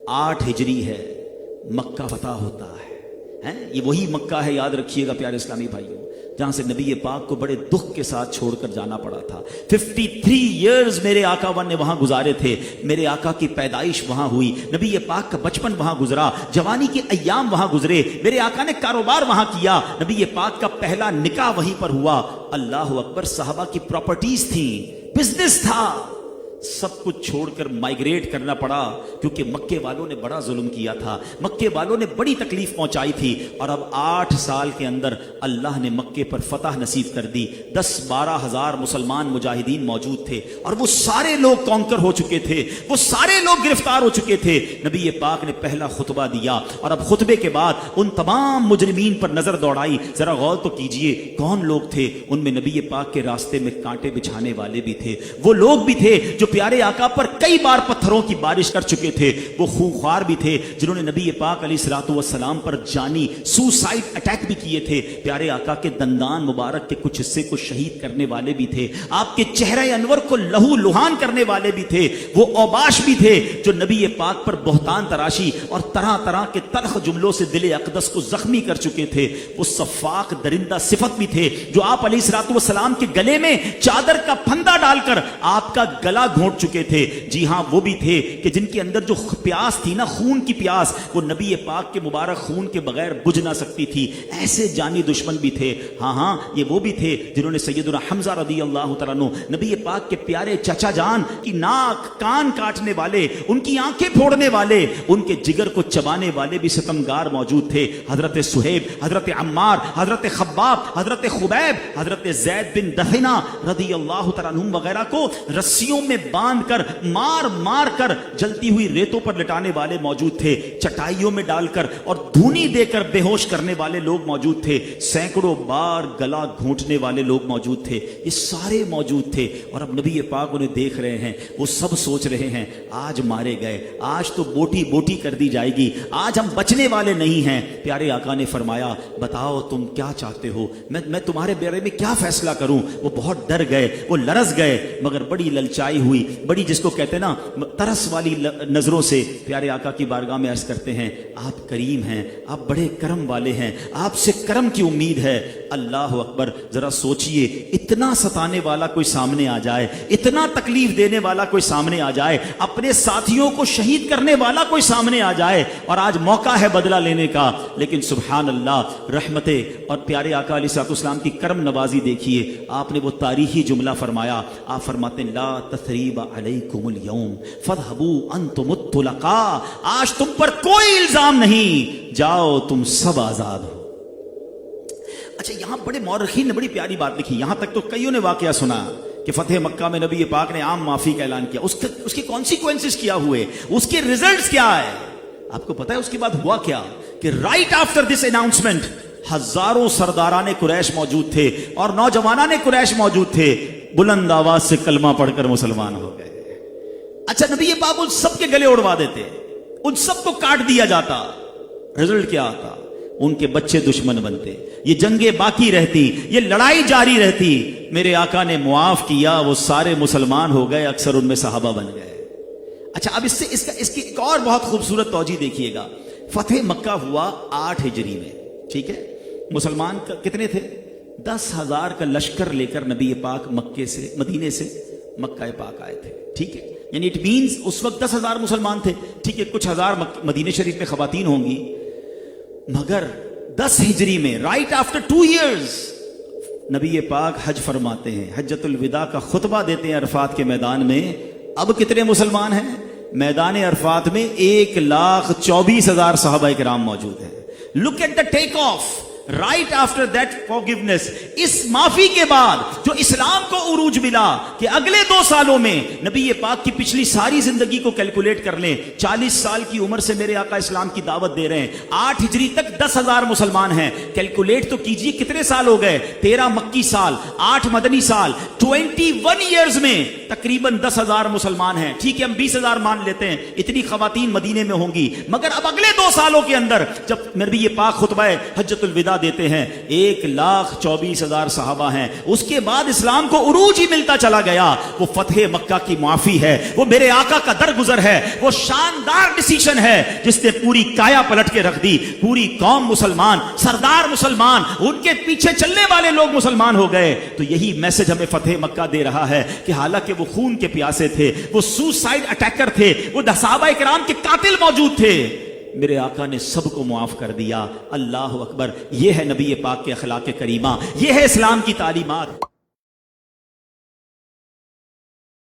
8 हिजरी है, मक्का फतह होता है। ये वही मक्का है, याद रखिएगा प्यारे इस्लामी भाइयों, जहां से नबी पाक को बड़े दुख के साथ छोड़कर जाना पड़ा था। 53 इयर्स मेरे आका वन ने वहां गुजारे थे। मेरे आका की पैदाइश वहां हुई, नबी पाक का बचपन वहां गुजरा, जवानी के अय्याम वहां गुजरे, मेरे आका ने कारोबार वहां किया, नबी पाक का पहला निकाह वहीं पर हुआ। अल्लाह अकबर, साहबा की प्रॉपर्टीज थी, बिजनेस था, सब कुछ छोड़कर माइग्रेट करना पड़ा, क्योंकि मक्के वालों ने बड़ा जुल्म किया था, मक्के वालों ने बड़ी तकलीफ पहुंचाई थी। और अब 8 साल के अंदर अल्लाह ने मक्के पर फतह नसीब कर दी। 10-12 हजार मुसलमान मुजाहिदीन मौजूद थे और वो सारे लोग कॉन्कर हो चुके थे, वो सारे लोग गिरफ्तार हो चुके थे। नबी पाक ने पहला खुतबा दिया और अब खुतबे के बाद उन तमाम मुजरिमीन पर नजर दौड़ाई। जरा गौर तो कीजिए कौन लोग थे उनमें। नबी पाक के रास्ते में कांटे बिछाने वाले भी थे, वो लोग भी थे जो प्यारे आका पर कई बार पत्थरों की बारिश कर चुके थे, वो खूंखार भी थे जिन्होंने नबी पाक अलैहिस्सलातु वस्सलाम पर जानी सुसाइड अटैक भी किए थे। प्यारे आका के दंदान मुबारक के कुछ हिस्से को शहीद करने वाले भी थे, आपके चेहरे अनवर को लहू लुहान करने वाले भी थे, वो औबाश भी थे जो नबी पाक पर बहतान तराशी और तरह तरह के तलख जुमलों से दिल अक़दस को जख्मी कर चुके थे। वो सफ़ाक दरिंदा सिफत भी थे जो आप अलैहिस्सलातु वस्सलाम के गले में चादर का फंदा डालकर आपका गला घोंट चुके थे। जी हां, वो भी थे कि जिनके अंदर जो प्यास थी ना, खून की प्यास, वो नबी पाक के मुबारक खून के बगैर बुझ ना सकती थी। ऐसे जानी दुश्मन भी थे। हाँ, ये वो भी थे जिन्होंने सैयदुना हम्जा रज़ी अल्लाह तआला अन्हु, नबी पाक के प्यारे चचा जान की नाक कान काटने वाले, उनकी आंखें फोड़ने वाले, उनके जिगर को चबाने वाले भी सितमगार मौजूद थे। हजरत सुहेब, हजरत अम्मार, हजरत खब्बाब, हजरत खुबैब, हजरत ज़ैद बिन दफिना रज़ी अल्लाह तआला अन्हुम वगैरह को रस्सियों में बांध कर मार मार कर जलती हुई रेतों पर लिटाने वाले मौजूद थे, चटाइयों में डालकर और धूनी देकर बेहोश करने वाले लोग मौजूद थे, सैकड़ों बार गला घोंटने वाले लोग मौजूद थे। ये सारे मौजूद थे और अब नबी पाक उन्हें देख रहे हैं। वो सब सोच रहे हैं आज मारे गए, आज तो बोटी बोटी कर दी जाएगी, आज हम बचने वाले नहीं हैं। प्यारे आका ने फरमाया, बताओ तुम क्या चाहते हो, मैं तुम्हारे बारे में क्या फैसला करूं। वो बहुत डर गए, वो लरस गए, मगर बड़ी ललचाई हुई, बड़ी जिसको कहते हैं ना तरस वाली नजरों से प्यारे आका की बारगाह में अर्ज करते हैं, आप करीम हैं, आप बड़े करम वाले हैं, आपसे करम की उम्मीद है। अल्लाह अकबर, जरा सोचिए, इतना सताने वाला कोई सामने आ जाए, इतना तकलीफ देने वाला कोई सामने आ जाए, अपने साथियों को शहीद करने वाला कोई सामने आ जाए, और आज मौका है बदला लेने का। लेकिन सुभान अल्लाह, रहमते और प्यारे आका अलैहिस्सलाम की करम नवाजी देखिए। आपने वो तारीखी जुमला फरमाया, आप फरमाते हैं, ला तसरीब अलैकुमुल यौम फदहबू अंतुमुत तुलका, आज तुम पर कोई इल्जाम नहीं, जाओ तुम सब आजाद हो। अच्छा, यहां बड़े मौरखीन ने बड़ी प्यारी बात लिखी। यहां तक तो कईयों ने वाकया सुना कि फतेह मक्का में नबी पाक ने आम माफी का ऐलान किया, उसके कॉन्सिक्वेंसेस क्या हुए, उसके रिजल्ट्स क्या है। आपको पता है उसके बाद हुआ क्या, कि राइट आफ्टर दिस अनाउंसमेंट हजारों सरदाराने कुरैश मौजूद थे और नौजवानाने कुरैश मौजूद थे, बुलंद आवाज से कलमा पढ़कर मुसलमान हो गए। अच्छा, नबी पाक उन सबके गले उड़वा देते, उन सबको काट दिया जाता। रिजल्ट क्या आता, उनके बच्चे दुश्मन बनते, ये जंगे बाकी रहती, ये लड़ाई जारी रहती। मेरे आका ने मुआफ किया, वो सारे मुसलमान हो गए, अक्सर उनमें सहाबा बन गए। अच्छा, अब इसकी एक और बहुत खूबसूरत तौजी देखिएगा। फतेह मक्का हुआ 8 हिजरी में, ठीक है। मुसलमान कितने थे, 10,000 का लश्कर लेकर नबी पाक मदीने से मक्का पाक आए थे, ठीक है। यानी इट मींस उस वक्त 10,000 मुसलमान थे, ठीक है। कुछ हजार मदीने शरीफ में खवातीन होंगी, मगर 10 हिजरी में राइट आफ्टर 2 years नबी पाक हज फरमाते हैं, हज्जतुल विदा का खुतबा देते हैं अरफात के मैदान में। अब कितने मुसलमान हैं मैदान अरफात में, 1,24,000 सहाबा किराम मौजूद हैं। Look at the take off right after that forgiveness. इस माफी के बाद जो इस्लाम को उरूज मिला कि अगले 2 सालों में नबी पाक की पिछली सारी जिंदगी को कैलकुलेट कर लें, 40 साल की उम्र से मेरे आका इस्लाम की दावत दे रहे हैं, 8 हिजरी तक 10,000 मुसलमान हैं। कैलकुलेट तो कीजिए कितने साल हो गए, 13 मक्की साल, 8 मदनी साल, 21 ईयर्स में तकरीबन 10,000 मुसलमान हैं। ठीक है, हम 20,000 मान लेते हैं, इतनी खवातीन मदीने में होंगी। मगर अब अगले 2 सालों के अंदर जब नबी पाक खुतबा हज्जतुल विदा دیتے ہیں 1,24,000 صحابہ ہیں، اس کے بعد اسلام کو عروج ہی ملتا چلا گیا۔ وہ فتح مکہ کی معافی ہے، وہ میرے آقا کا درگزر ہے، وہ شاندار ڈیسیژن ہے جس نے پوری کایا پلٹ کے رکھ دی۔ پوری قوم مسلمان، سردار مسلمان، ان کے پیچھے چلنے والے لوگ مسلمان ہو گئے۔ تو یہی میسج ہمیں فتح مکہ دے رہا ہے کہ حالانکہ وہ خون کے پیاسے تھے، وہ سوسائڈ اٹیکر تھے، وہ صحابہ کرام کے قاتل موجود تھے، میرے آقا نے سب کو معاف کر دیا۔ اللہ اکبر! یہ ہے نبی پاک کے اخلاق کریمہ، یہ ہے اسلام کی تعلیمات۔